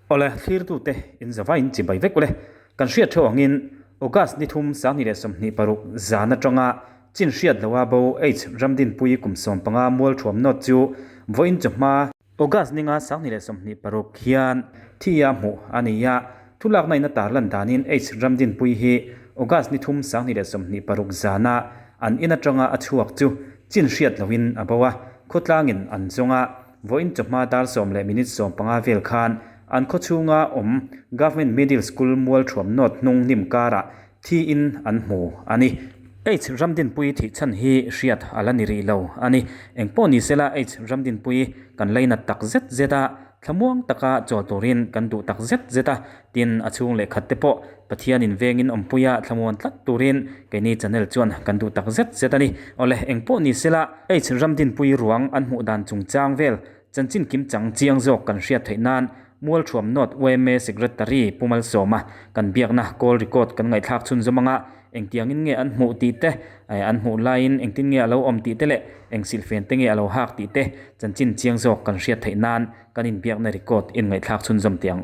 Ole thir tu te in zawa in chi bai vek ole kan hriat tho angin August ni thum sang ni le som ni paruk zana tonga chin hriat lawa bo h ramdin pui kum som panga mol thom not chu voin chama August ninga sang ni le som ni paruk hian thia mu ania thulak nai na tar lan danin h ramdin pui hi August ni thum sang ni le som ni paruk zana an ina tonga achuak chu chin hriat lawin abawa khotlangin an zonga voin chama dar som le minute som panga vel khan an khochunga government middle school mual thom not nung nim kara thi in an mu ani h ramdin pui thi chan hi hriat alani ri lo ani engpo ni sela h ramdin pui kan leina tak zet zeta thamuang taka chawtorin kan du tak zet zeta tin achung le khatte po pathian in vengin ompuya thamuan tlat turin keni channel chuan kan du tak zet zetani ole engpo ni sela h ramdin pui ruang an mu dan chungchang vel chanchin kim chang chiang jok kan hriat theinan mual thom not weme secretary pumal soma kan biakna call record kan ngai thak chun zomanga engtiangin nge an mu ti te an mu line engtin nge alo om ti te le engsil fen te nge alo hak ti te chanchin chiang jok kan hriat theinan kanin biakna record in ngai thak chun zom tiang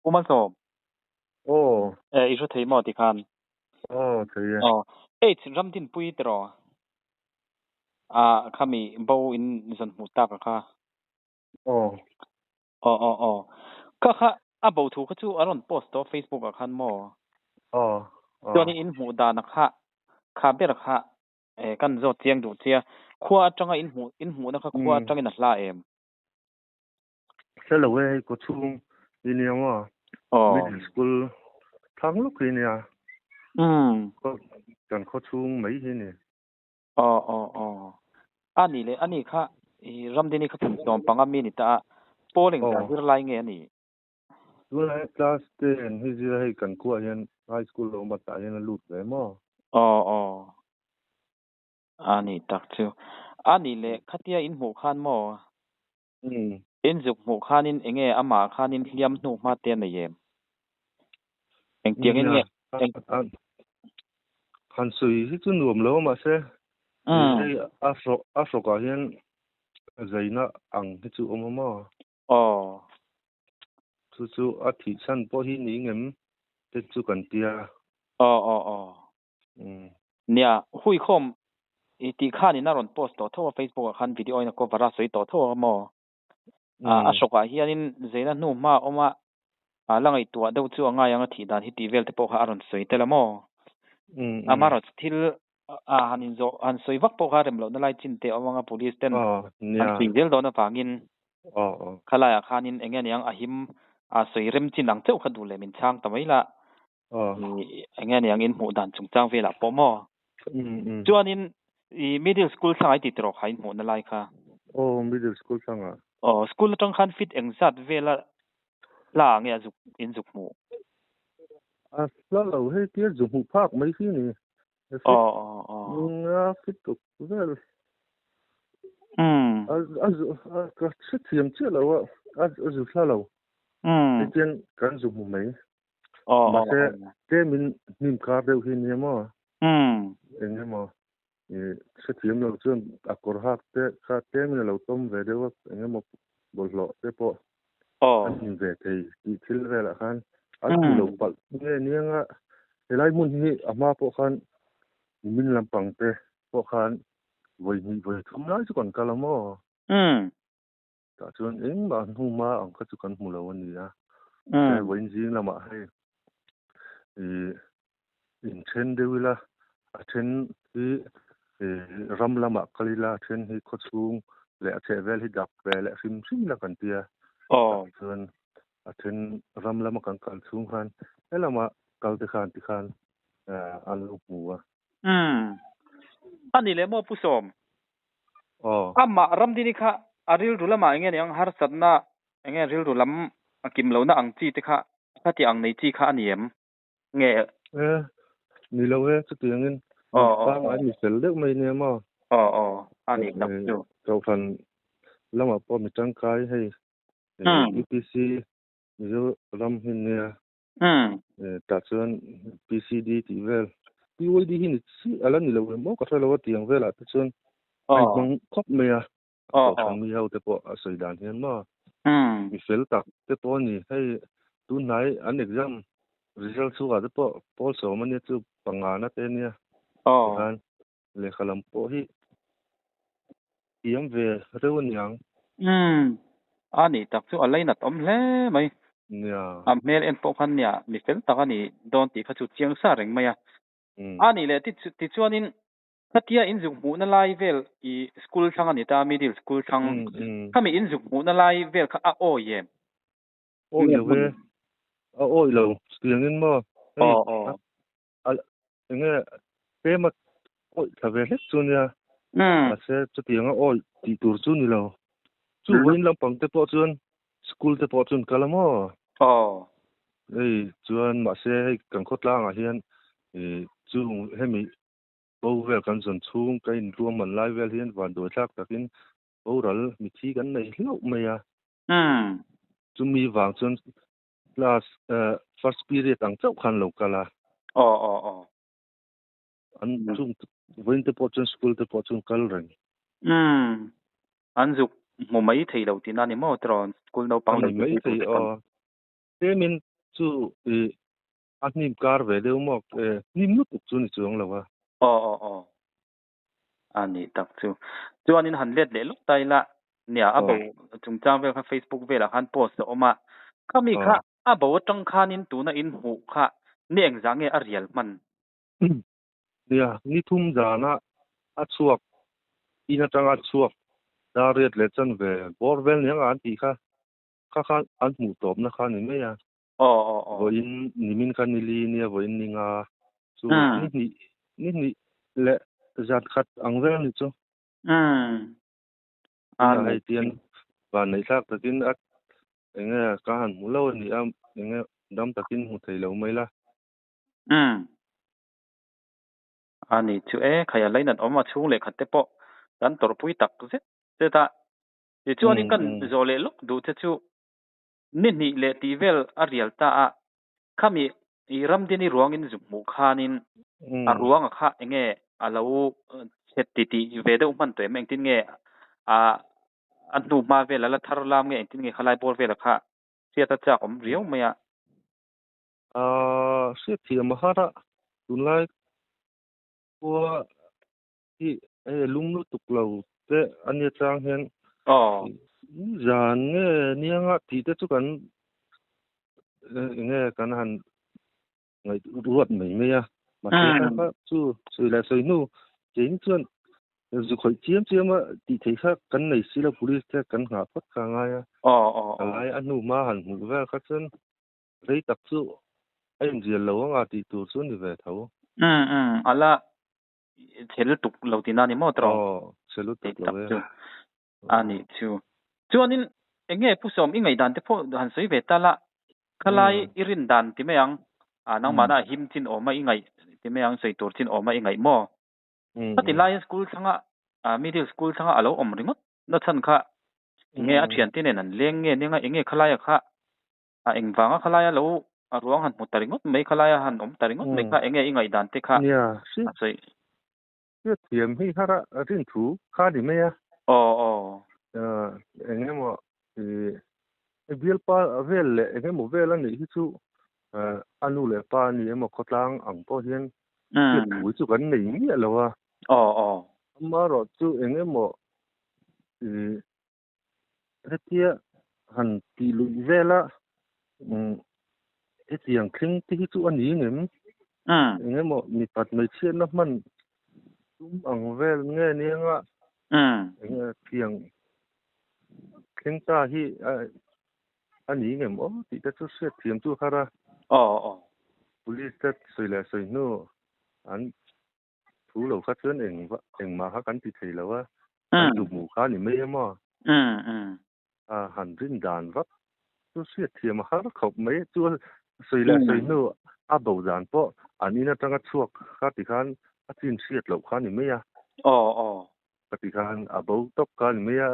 pumal som isu thei mo ti khan thei h ramdin pui tro khami bo in zan mu ta ka ka kha abo thu chu aron post to facebook a khan mo toni in mu da na kha ber kha kan zo chiang du chia khwa tanga in mu na kha khwa tanga na hla em selawe ko chung in yawa middle school thang lu khin ya ko kan ko chung mai hi ni ani kha ramdini kha thum tom panga mi ni ta polling da hir lai nge ani Well, class 10 his he kan ko hian high school lo mata hian lut le mo ani tak chu ani le khatia in mu khan mo in juk mu khanin enge ama khanin hliam nu ma te na yem eng tiang nge khan sui hi chu nuam lo ma se afro ka hian zaina ang hi chu mo chu a thi chan po hi ni ngem te chu kan tia nia hui khom ti khani na ron post to tho facebook khan video ina ko vara soi to tho mo ashoka hianin zeina nu ma oma langai tu do chu anga yang thi dan hi tivel te po kha aron soi tela mo amaro thil hanin zo an soi vak po kha rem lo na lai chin te omanga police ten an single do na pangin khalaya khanin engen yang ahim soi rem chinang cheu khadu le min chang tamaila engen yang in mu dan chungchang vela po mo chuanin middle school sangai ti tro khain mu na lai kha middle school sanga school tong khan fit exat vela la nge azuk in zuk mu la lo he ti zuk mu phak mai hi ni nga fit to vel ka chhiam che lo azu la lo tian kan zuk mu mai ma se te min nim ka de hi ni mo enge mo chhiam lo chun akor hak te ka te min lo tom ve de wa enge mo bol lo te po an ve te ti thil ve la khan an lo pal nge ni nga elai mun hi ama po khan min lampang te po khan voi thum lai chu kon kala mo ta chun eng ba hu ma ang ka chu kan mu lo ni ya voi jing lama he in chen de wila a chen hi ram lama kalila chen hi khochung le a chevel hi dak ve le sim la kan tia chun a chen ram lama kan kal chung khan elama kal te khan ti khan an lu muwa ani le mo pusom amma ramdini kha aril rulama engen yang har satna engen ril rulam akim lo na ang chi te kha ti ang nei chi kha aniem nge ni lo he chu tiangin pa ai mi sel de mai ne ma ani tak chu to khan lama po mi tang kai he UPC zo ram hin ne ta chuan PCD ti vel POD hin si alan ni lo mo ka thalo tiang vela ta chuan ai bang khop me a mi hau te po a soi dan hian ma มีเฟลตักแต่ปอนี่ให้ตุนไหนอัน exam result สุกะแต่ปอสอมันเนี่ยจุปังงานะเตเนี่ยกันเลขลัมปอฮีเอียมเวเรวนยังอันนี้ตักจุอะไรนัดอมเลยไหมเนี่ยเมลเอ็นปอคันเนี่ยมีเฟลตักอันนี้โดนตีเขาจุดเชียงซาเร่งไหมอันนี้เลยที่ชวนนินถ้าที่อินจุกมูนไลเวลอีสคูลช่างอันนี้ตามิดลสคูลช่างถ้ามีอินจุกมูนไลเวลค่ะโอ้ยโอ้ยเว้ยโอ้ยเราเสียงงินบ่เงี้ยเป้มาโอ้ยถ้าเวลจุนเนี่ยมาเสจะเตียงโอ้ยตีตัวจุนนี่เราจุวินลำปังเตปอจุนสคูลเตปอจุนกะละมั้จวนมาเสกังคดล่างอ่ะเฮียนจุให้มีโอ้เวลกันส่วนสูงกันรวมมันไลเวลเฮียนวันโดยทักตะกินโอ้รัลมีที่กันในเล่าไม่อ่ะจุมีวางจนclass first period ang chau khan lo kala an chung win te pochun school te pochun kal ren an juk mo mai thei lo tin ani mo tron school no pang lo mai thei te min chu anim kar ve de mo nim nu tuk chu ni chuang lo wa ani tak chu anin han let le lok tai la nia abo chung chang ve kha Facebook ve la han post oma kami kha abo tang khanin tu na in hu kha ni exam e a real man nia ni thum jana a chuak ina tanga chuak da ret le chan ve borvel yang an ti kha an mu top na kha ni me ya vo in nimin khan ni li nia vo in ninga chu ni le zat khat angvel ni chu ai tian van nei thak takin at enge ka han mulo ni enge dam takin mu thei lo mai la ani chu khaya lainan oma chung le khatte po dan torpui tak se ta chu ani kan zole lok du chu ni le tivel a real ta a khami I ramdini ruangin zukmu khanin a ruanga kha enge alo settiti vede uman to emeng tin nge anu ma vela la tharlam nge tin nge khalai bor vela kha sia ta cha om riau maya se thia mahara tunlai ko I lungnu tuklo te anya chang hen zan nge nianga ti te chu kan nge kan han ngai ruat mai me ya ma se chu la soi nu jing chuan zu khoi chiam ti thei kha kan nei sila police te kan nga phat ka nga ya ai anu ma han mu ve kha chen rei tak chu ai jial lo nga ti tu chu ni ve tho ala thel tuk lo tina ni mo tro selu tuk lo ani chuanin enge pusom ingai dan te pho han soi ve ta la khalai irin dan ti meang nang mana him chin oma ingai ti meang sei tur chin oma ingai mo pati lai school thanga middle school thanga alo om ringot na chan kha nge a thian tin en leng nge ninga enge khalaya kha engwanga khalaya lo ruang han mutaringot mai khalaya han om taringot mai kha enge ingai dan te kha sei ye thiam hi hara rin thu kha di me ya enge mo bil pa vel enge mo vel ani hi chu anu le pa ni mo khotlang ang po hian ke thu chu kan nei ni lo wa ma ro chu enge mo retia han ti lu vela etiang kling ti chu ani ngem enge mo mi pat mai chen na man tum ang vel nge ni nga enge tiang kling ta hi ani ngem ti ta chu se thiam chu khara police ta soila soi no an thu lo kha chen eng ma ha kan ti thei lo wa du mu kha ni me ma han rin dan va chu se thiam ha khop me chu soila soi no a bo dan po ani na tanga chuak kha ti khan a chin siat lo kha ni me ya ti khan a bo top kha ni me ya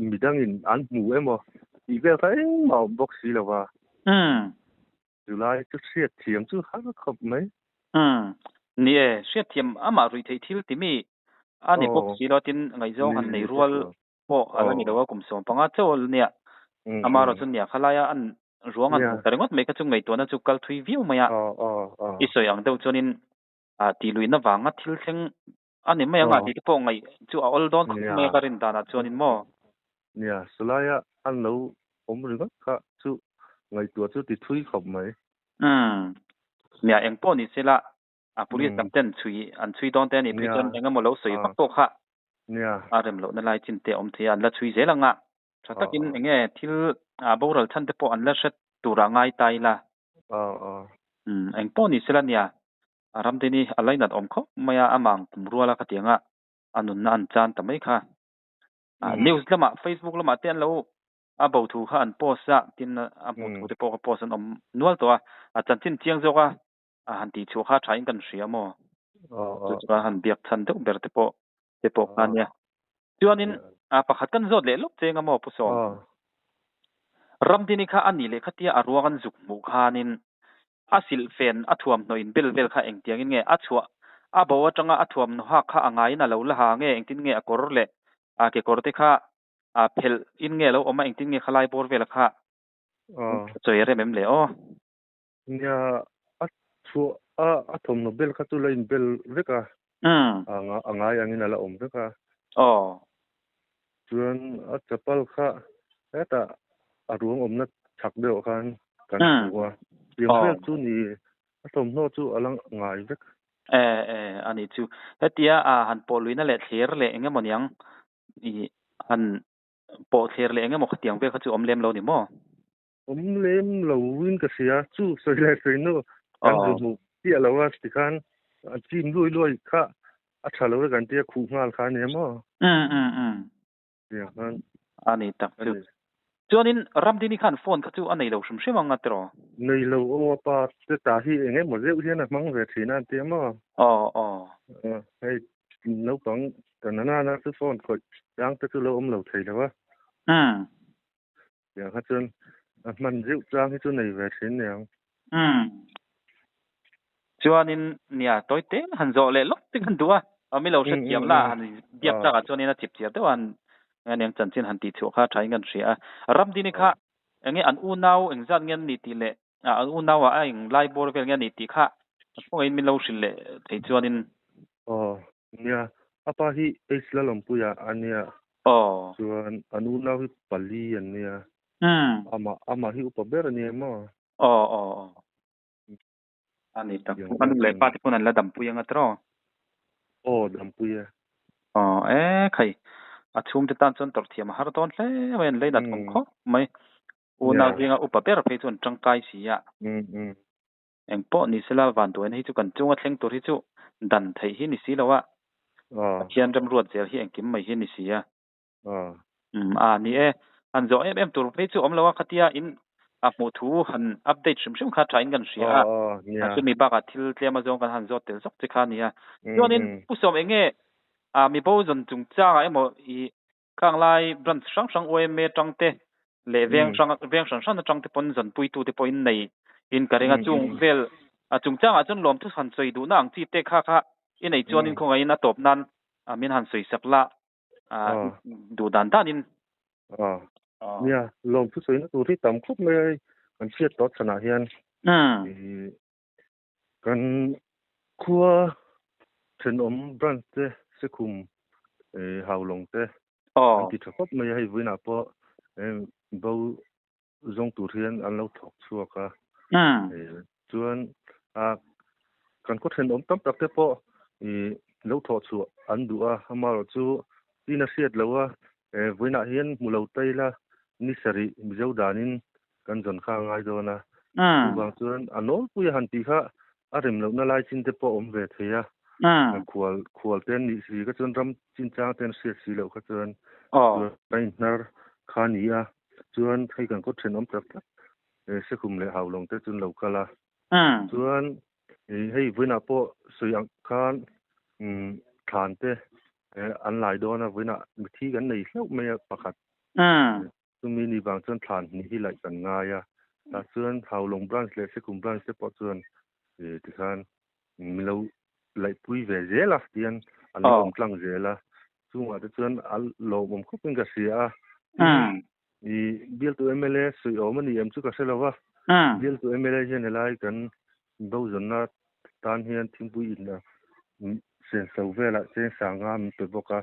midang in an mu emo I vel fa ma box si lo wa July chu siat thiam chu ha khop me ni siat thiam ama rui thei thil ti mi ani box si lo tin ngai zo han nei rual po ala ni lo kum som panga chol nia ama ro chun nia khalaya an ruang an tarengot me ka chung ngai to na chu kal thui view maya isoi ang deu chunin ti luina wanga thil thleng ani maya nga ti po ngai chu all don me ka rin dana chunin mo nia sulaya an lo om ringa ka chu ngai to chu ti thui khop mai nia eng po ni sela police captain chui an chui don te ni prison enga mo lo soi pak to kha nia arem lo na lai chin te om thia la chui zelanga thatakin enge thil boral chan te po an la shet tura ngai tai la eng po ni sela nia aram te ni alainat om kho maya amang kumruala ka tianga anun na an chan tamai kha news lama Facebook lama ten lo about thu kha an post sa tin about thu te po ka post an om nual to a chan chin chiang zo ka han ti chu kha thain kan ria mo chu ka han biak than deuh ber te po ania chuanin pakhat kan zot le lok chenga mo pu so ramdini kha ani le khatia arwagan juk mu khanin asil fen athuam noin bel kha engtiang in nge achua abawa tanga athuam no ha kha angai na lo la ha nge engtin nge akor le ke korte kha phel in nge lo oma engtin nge khalai bor vel kha choire mem le nya chu athom no bel kha tu lain bel veka angai angin ala om veka chuan chapal kha eta arung omna thak deu khan kan huwa yang chu ni athom no chu alang ngai vek ani chu hetia han poluina le thler le engemoniang I han po thler le engemo khatiang ve kha chu omlem lo ni mo omlem lo win ka sia chu soi le soi no kan du ti alawa ti khan chim loi kha athalo kan ti khu ngal kha ne mo ya han ani tak chu chuanin ramdini khan phone kha chu anei lo shum shim anga tro nei lo o pa te ta hi enge mo zeu hian a mang ve thina te mo hei no pang kanana na su phone ko yang te chu lo om lo thei lawa ya ha chun man zeu chang hi chu nei ve thin yang chuanin nia toite han zo le lok ti kan duwa ami lo shet yam la han biak ta chuanin a chip chia te wan ngang chan chin han ti chu kha thai ngan ria ramdini kha enge an u nau eng zan ngen ni ti le an u nau a eng lai bor vel ngen ni ti kha poi min lo shil le thei chuanin nia apa hi isla lompu ya ania chuan an u nau hi pali an nia ama hi upaber ni mo ani tak an le pa ti pun an la dam pu yang atro dam pu ya khai achum te tan chon tor thiam har ton hle men le dat kho mai una ringa upaper pe chon tangkai sia eng po ni sela van to nei chu kan chunga thleng tur hi chu dan thei hi ni si lawa khian ram ruat zel hi engkim mai hi ni sia ni an zo em tur pe chu om lawa khatia in mu thu han update shim kha train kan sia chu mi ba ka thil tlema zong kan han zo tel sok chi kha nia yonin pusom enge mi bo zon chung cha emo I kang lai branch sang oi me tangte le veng sang tangte pon zon pui tu te point nei in karenga chung vel chung cha chon lom thu han choi du na ang chi te kha in nei chuan in khongai na top nan min han soi sakla du dan tanin nia lom thu soi na tu ri tam khup me kan siat tot chana hian kan khua chen om branch te sekum haulong te ti thop me hai wina po bo zong tu hian an lo thok chuaka chuan kan ko chen om tam tak te po lo tho chu an du amaro chu tina siat lawa wina hian mulo taila ni sari mizo danin kan zon kha ngai do na bang chuan anol pu han ti kha arim lo na lai chin te po om ve theya khwal ten ni si ka chon ram chin chang ten si lo ka chon pain nar khania chuan thai kan ko then om tak se khum le haulong te chun lo kala chuan hei wina po suyang khan than te an lai do na wina thi kan nei hleu me pakhat tumi ni bang chon than ni hi lai kan nga ya ta chuan haulong branch le sekum branch te po chuan ti khan milo lai pui ve zela tian an lom tlang zela chunga te chuan al lo mom khopin ka sia i bil tu MLA sui o mani em chu ka selawa bil tu MLA jen elai kan bo zonna tan hian thingpui in na sen so vela chen sanga mi pe boka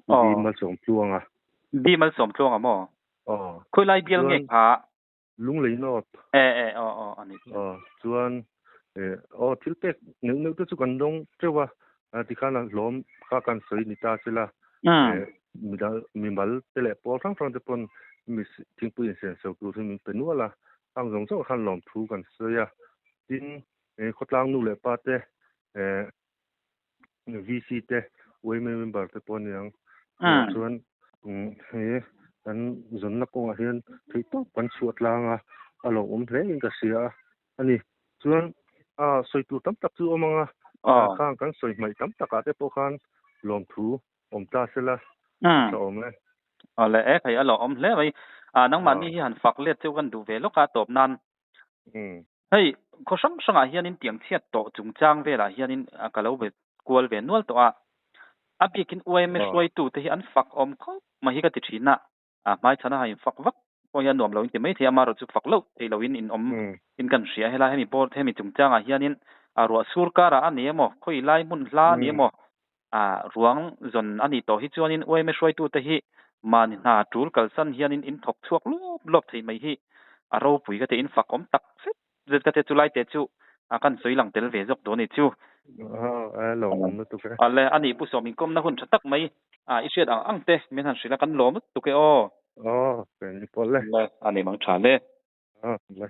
bi mal som tluanga bi mal som tluanga mo khoi lai bil nge pha lung lei not ani chuan thilpek neu tu chu kan dong trewa ti khana lom kha kan soi ni ta sela mi mal tele por thang from the pon mi thingpui sen so tu mi penuala ang jong so khan lom thu kan soya tin khotlang nu le pa te VC te we member te pon yang chuan he an zonna ko hian thito kan suat langa alo hle in ka sia ani chuan soitu tam tak chu omanga khang kan soi mai tam taka te po khan lom thu omta sela so me ale khai alo om hle mai nang man ni han fak let chu kan du ve loka top nan hei ko sang sanga hian in tiang thiat to chungchang vela hian in kalo ve kual ve nual to a bikin OMS soi tu te hi an fak om ko ma hi ka ti thina mai chana hai fak vak ko ya nom lo in ti mai the amaro chu fak lo te lo in om in kan sia hela hemi bor themi chungchang a hian in ro surkara ani mo khoi lai mun hla ni mo ruang zon ani to hi chuan in OMS soi tu te hi man na tul kalsan hian in thok chuak lop thei mai hi aro pui ka te in fak om tak set zet ka te chu lai te chu kan soi lang tel ve jok do ni chu lo na tu ke ale ani pu som in kom na hun thatak mai isiat ang te men han sila kan lom tu ke ke ni pol le ani mang tha le le